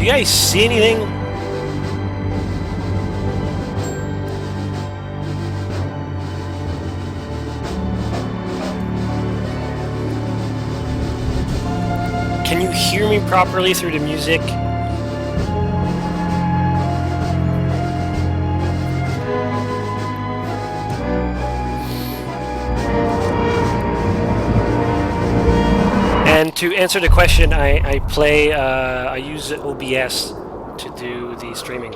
Do you guys see anything? Can you hear me properly through the music? And to answer the question, I use OBS to do the streaming,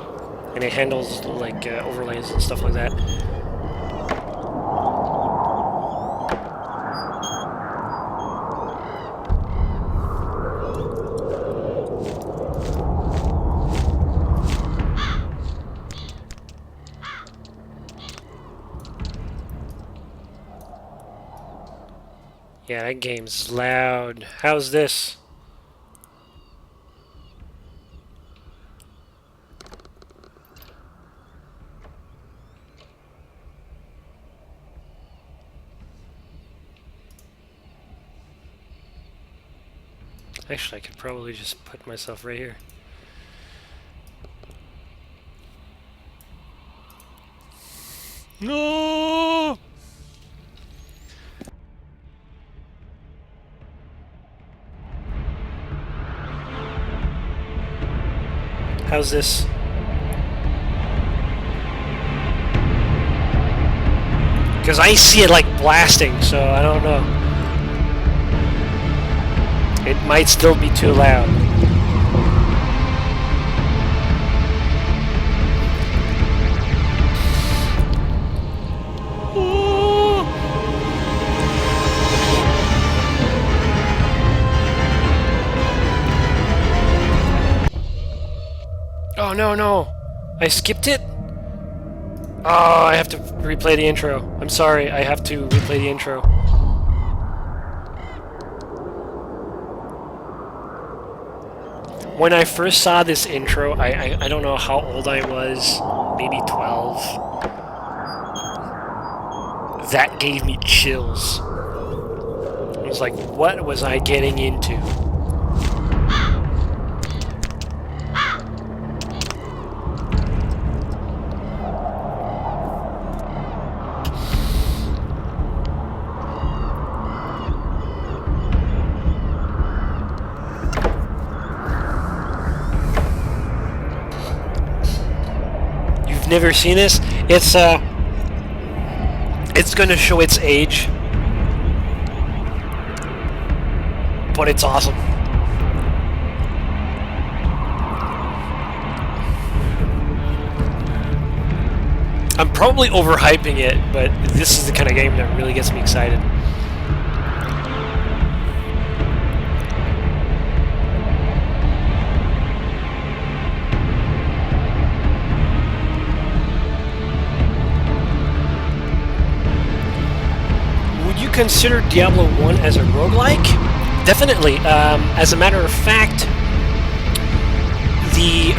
and it handles like overlays and stuff like that. Yeah, that game's loud. How's this? Actually, I could probably just put myself right here. No! How's this? Because I see it like blasting, so I don't know. It might still be too loud. Oh no, no! I skipped it? Oh, I have to replay the intro. I'm sorry, I have to replay the intro. When I first saw this intro, I don't know how old I was, maybe 12. That gave me chills. I was like, what was I getting into? Never seen this? It's gonna show its age, but it's awesome. I'm probably overhyping it, but this is the kind of game that really gets me excited. Consider Diablo 1 as a roguelike? Definitely. As a matter of fact, the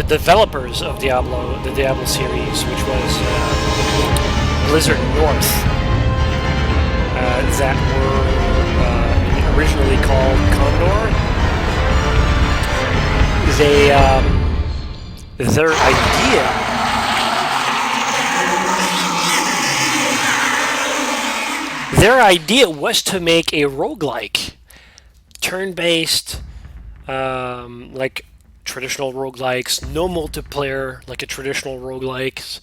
developers of Diablo, the Diablo series, which was Blizzard North, that were originally called Condor, their idea was to make a roguelike, turn-based, like traditional roguelikes, no multiplayer like a traditional roguelikes,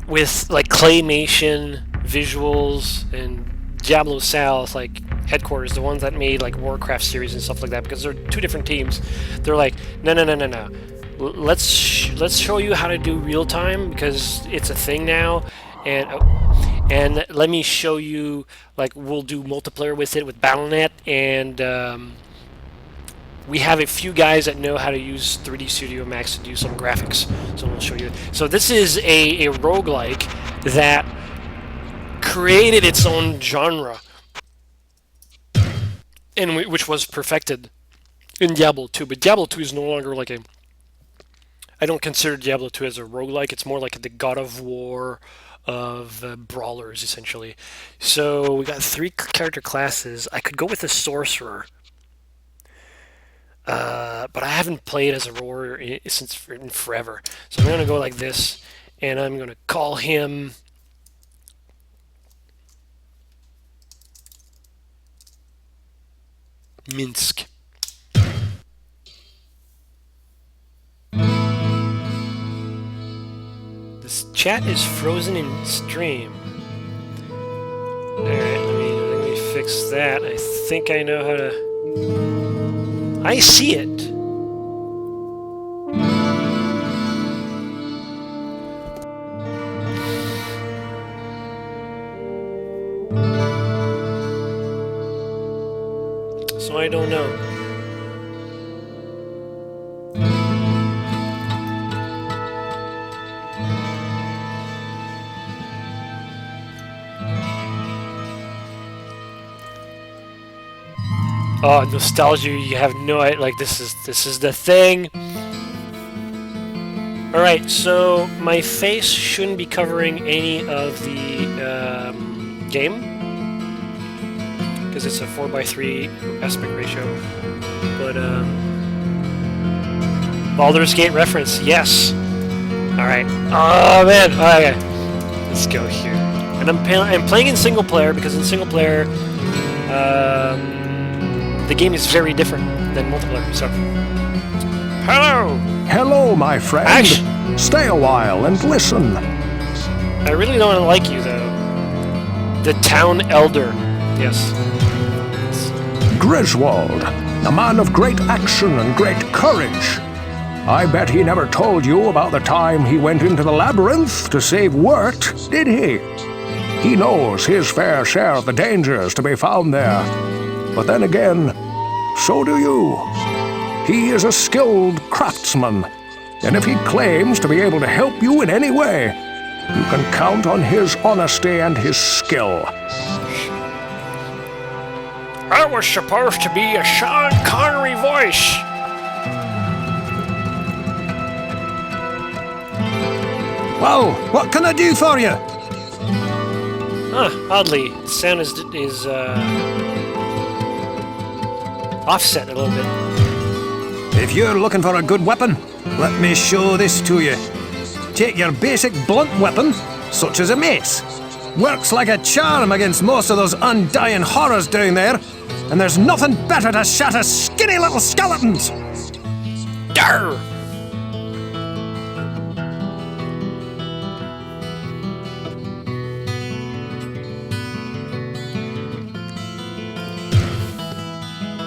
with like claymation visuals and Diablo South, like headquarters, the ones that made like Warcraft series and stuff like that, because they're two different teams. They're like, no. Let's show you how to do real time, because it's a thing now, and let me show you, like, we'll do multiplayer with it with Battle.net, and we have a few guys that know how to use 3D Studio Max to do some graphics, so we'll show you. So this is a roguelike that created its own genre, and which was perfected in Diablo 2, but Diablo 2 is no longer like a... I don't consider Diablo 2 as a roguelike. It's more like the God of War of brawlers, essentially. So we got 3 character classes. I could go with a sorcerer, but I haven't played as a warrior since forever. So I'm gonna go like this, and I'm gonna call him Minsk. This chat is frozen in stream. Alright, let me fix that. I think I know how to... I see it! So I don't know. Oh, nostalgia! You have no idea. Like this is the thing. All right, so my face shouldn't be covering any of the game because it's a 4:3 aspect ratio. But Baldur's Gate reference, yes. All right. Oh man. Okay. Let's go here. And I'm playing in single player because in single player. The game is very different than multiplayer, so... Hello! Hello, my friend. Stay a while and listen. I really don't like you, though. The town elder. Yes. Griswold, a man of great action and great courage. I bet he never told you about the time he went into the labyrinth to save Wirt, did he? He knows his fair share of the dangers to be found there. But then again, so do you. He is a skilled craftsman, and if he claims to be able to help you in any way, you can count on his honesty and his skill. That was supposed to be a Sean Connery voice. Well, what can I do for you? Huh, oddly, the sound is offset a little bit. If you're looking for a good weapon, let me show this to you. Take your basic blunt weapon, such as a mace. Works like a charm against most of those undying horrors down there, and there's nothing better to shatter skinny little skeletons! Darr!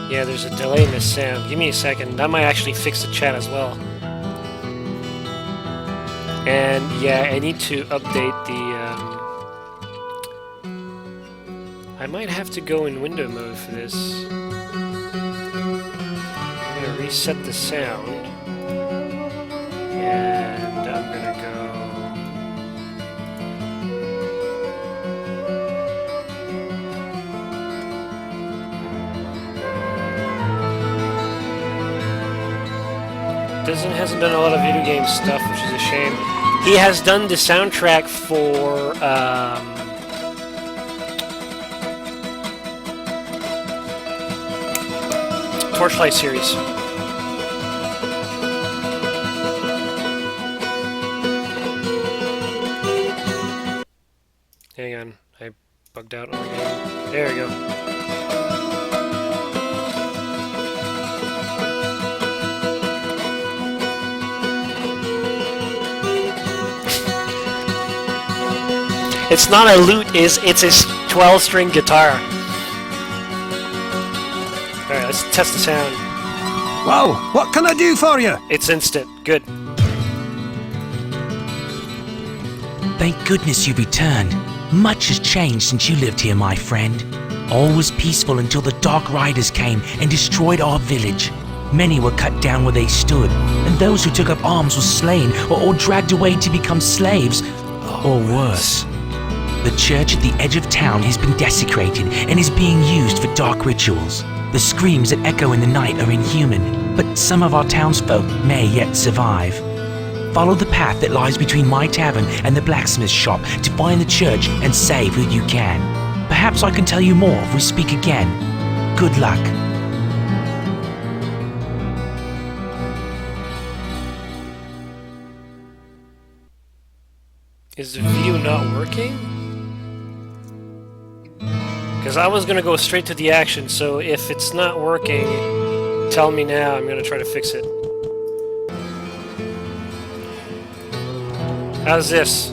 Yeah, there's a delay in the sound. Give me a second. That might actually fix the chat as well. And yeah, I need to update the... I might have to go in window mode for this. I'm gonna reset the sound. And I'm gonna go... hasn't done a lot of video game stuff, which is a shame. He has done the soundtrack for Torchlight series. Hang on, I bugged out on the game. There we go. It's not a lute, it's a 12-string guitar. Alright, let's test the sound. Well, what can I do for you? It's instant. Good. Thank goodness you returned. Much has changed since you lived here, my friend. All was peaceful until the Dark Riders came and destroyed our village. Many were cut down where they stood, and those who took up arms were slain or dragged away to become slaves, or worse. The church at the edge of town has been desecrated and is being used for dark rituals. The screams that echo in the night are inhuman, but some of our townsfolk may yet survive. Follow the path that lies between my tavern and the blacksmith shop to find the church and save who you can. Perhaps I can tell you more if we speak again. Good luck. Is the video not working? Because I was gonna go straight to the action, so if it's not working, tell me now, I'm gonna try to fix it. How's this?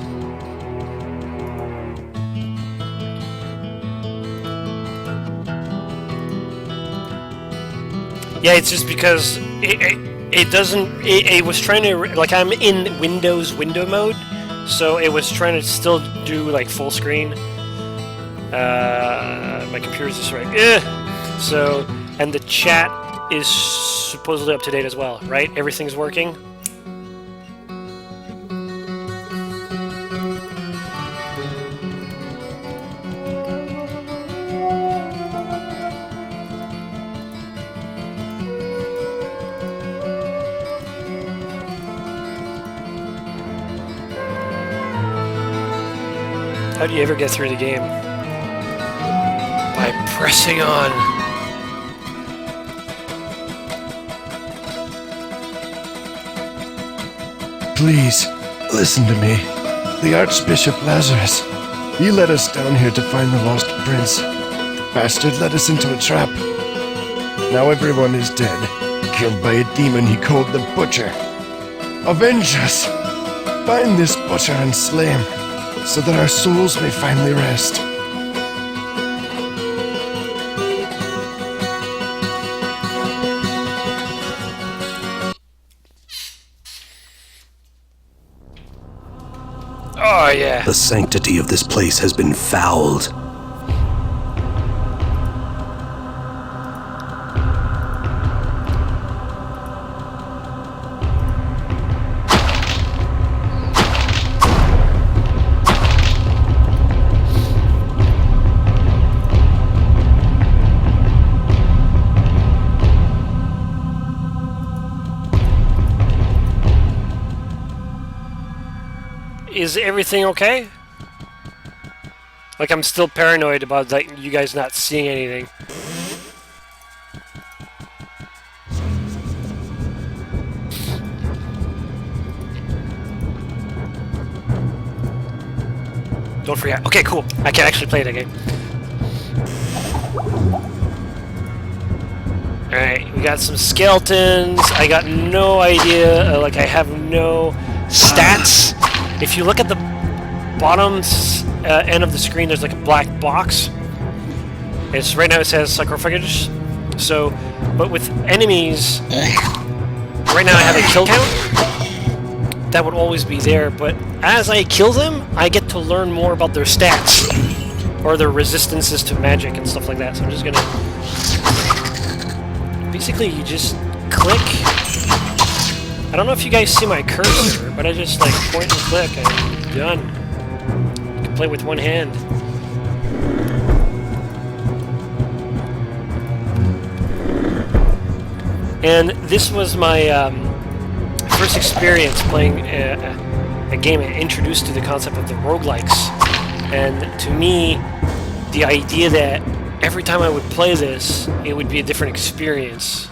Yeah, it's just because it doesn't. It was trying to, like, I'm in Windows window mode, so it was trying to still do like full screen. My computer's just right. So, and the chat is supposedly up to date as well, right? Everything's working. How do you ever get through the game? By pressing on. Please, listen to me. The Archbishop Lazarus. He led us down here to find the lost prince. The bastard led us into a trap. Now everyone is dead, killed by a demon he called the Butcher. Avenge us! Find this Butcher and slay him, so that our souls may finally rest. Oh, yeah. The sanctity of this place has been fouled. Is everything okay? Like, I'm still paranoid about, like, you guys not seeing anything. Don't forget. Okay, cool. I can actually play that game. Alright, we got some skeletons. I got no idea. Like, I have no stats. If you look at the bottom end of the screen, there's like a black box. It's right now it says sarcophagus. So, but with enemies, right now I have a kill count. That would always be there, but as I kill them, I get to learn more about their stats or their resistances to magic and stuff like that. So I'm just gonna basically you just click. I don't know if you guys see my cursor, but I just like point and click and done. You can play with one hand. And this was my first experience playing a game introduced to the concept of the roguelikes. And to me, the idea that every time I would play this, it would be a different experience.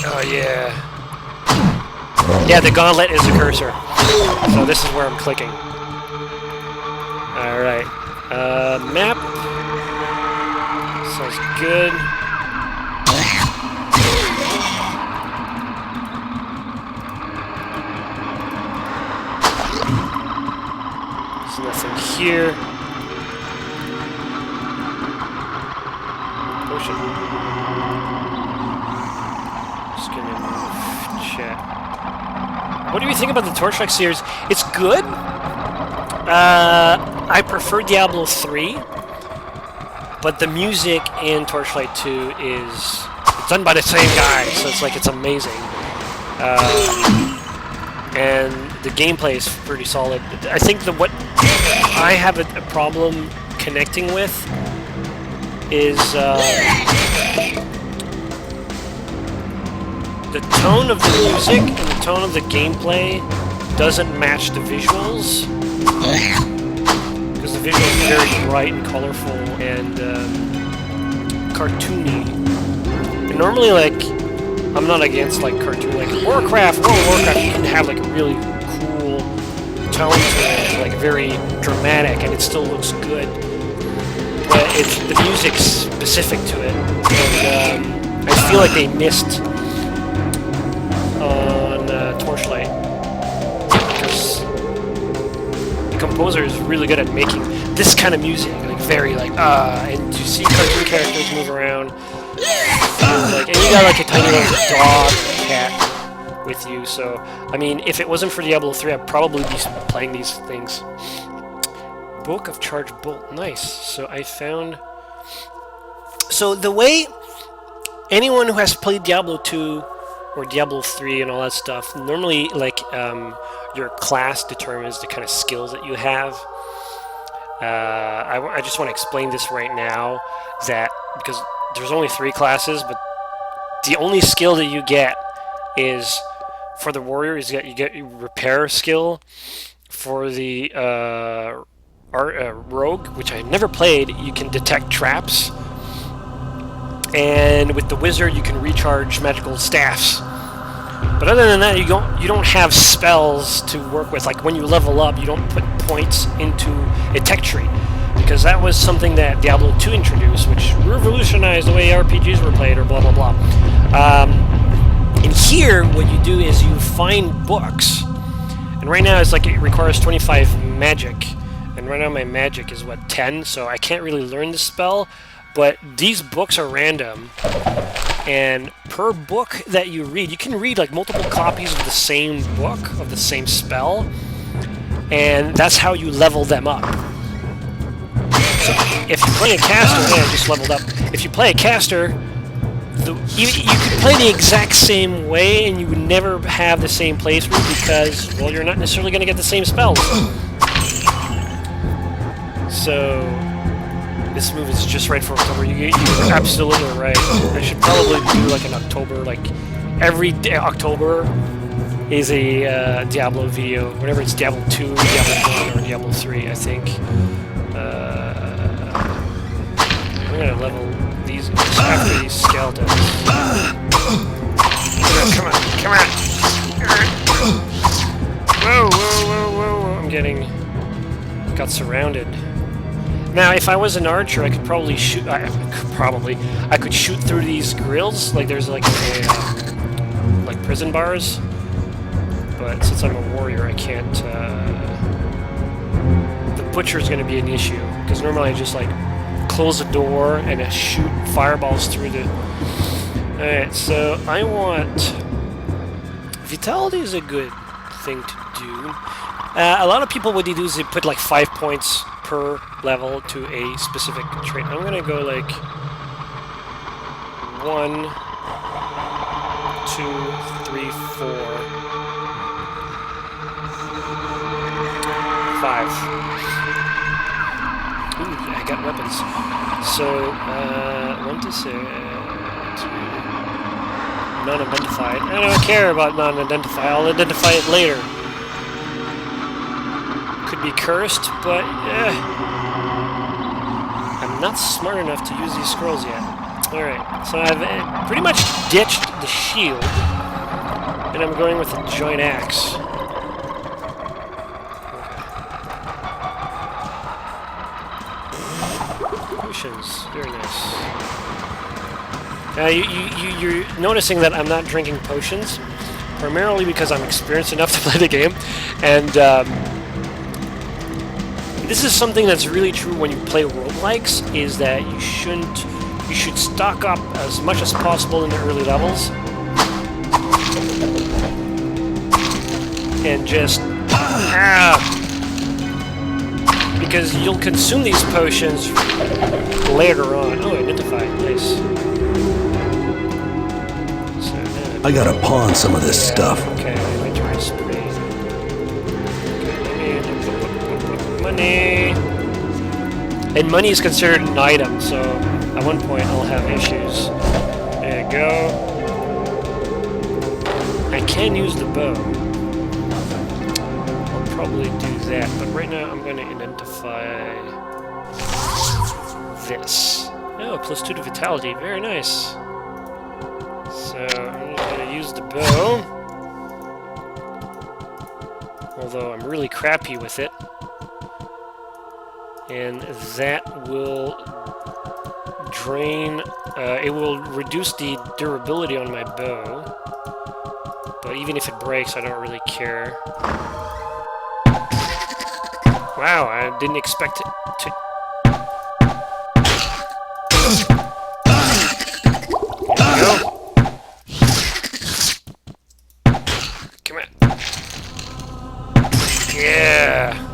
Oh yeah. Yeah, the gauntlet is the cursor. So this is where I'm clicking. Alright. Map. Sounds good. There's nothing here. Potion. Just gonna move chat. What do you think about the Torchlight series? It's good. I prefer Diablo 3, but the music in Torchlight 2 is done by the same guy, so it's like it's amazing. And the gameplay is pretty solid. I think what I have a problem connecting with is the tone of the music and the tone of the gameplay doesn't match the visuals, because the visuals are very bright and colorful and cartoony. And normally, like, I'm not against like cartoon, like Warcraft. World of Warcraft, you can have like a really cool tone to it, like very dramatic, and it still looks good. But it's the music's specific to it, and I feel like they missed on Torchlight, because the composer is really good at making this kind of music, like very like and you see cartoon characters move around, like, and you got like a tiny little dog or cat with you. So I mean, if it wasn't for Diablo 3, I'd probably be playing these things. Book of Charged Bolt, nice. So I found. So the way anyone who has played Diablo 2 or Diablo 3 and all that stuff, normally like your class determines the kind of skills that you have. I just want to explain this right now, that because there's only 3 classes, but the only skill that you get is for the warrior is that you get repair skill. For the rogue, which I never played, you can detect traps, and with the wizard you can recharge magical staffs. But other than that, you don't have spells to work with. Like when you level up, you don't put points into a tech tree, because that was something that Diablo 2 introduced, which revolutionized the way RPGs were played, or blah blah blah. And here, what you do is you find books, and right now it's like it requires 25 magic, and right now my magic is what, 10, so I can't really learn the spell. But these books are random, and per book that you read, you can read like multiple copies of the same book, of the same spell, and that's how you level them up. So if you play a caster, I just leveled up. If you play a caster, you could play the exact same way, and you would never have the same playthrough, because, well, you're not necessarily going to get the same spells. So this move is just right for October. You're absolutely right. I should probably do like an October, like every day, October is a Diablo video. Whenever it's Diablo 2, Diablo 1, or Diablo 3, I think. I'm gonna level these after these skeletons. Come on, come on! Whoa, whoa, whoa, whoa! I'm got surrounded. Now, if I was an archer, I could probably shoot. I could shoot through these grills. Like there's like like prison bars. But since I'm a warrior, I can't. The butcher is going to be an issue, because normally I just like close the door and I shoot fireballs through the. All right, so I want. Vitality is a good thing to do. A lot of people, what they do is they put like 5 points per level to a specific trait. I'm gonna go like 1, 2, 3, 4, 5. Ooh, I got weapons. So 1 to 6, 2. Non-identified. I don't care about non-identified. I'll identify it later. Could be cursed, but I'm not smart enough to use these scrolls yet. Alright, so I've pretty much ditched the shield, and I'm going with a giant axe. Okay. Potions, very nice. Now you're noticing that I'm not drinking potions, primarily because I'm experienced enough to play the game, and this is something that's really true when you play roguelikes, is that you should stock up as much as possible in the early levels. And just... because you'll consume these potions later on. Oh, identified. Nice. So, I gotta pawn some of this stuff. Okay, inventory spree. Money. And money is considered an item, so At one point, I'll have issues. There you go. I can use the bow. I'll probably do that, but right now I'm going to identify this. Oh, +2 to vitality. Very nice. So I'm going to use the bow. Although I'm really crappy with it. And that will drain, it will reduce the durability on my bow. But even if it breaks, I don't really care. Wow, I didn't expect it to... There we go. Come on. Yeah!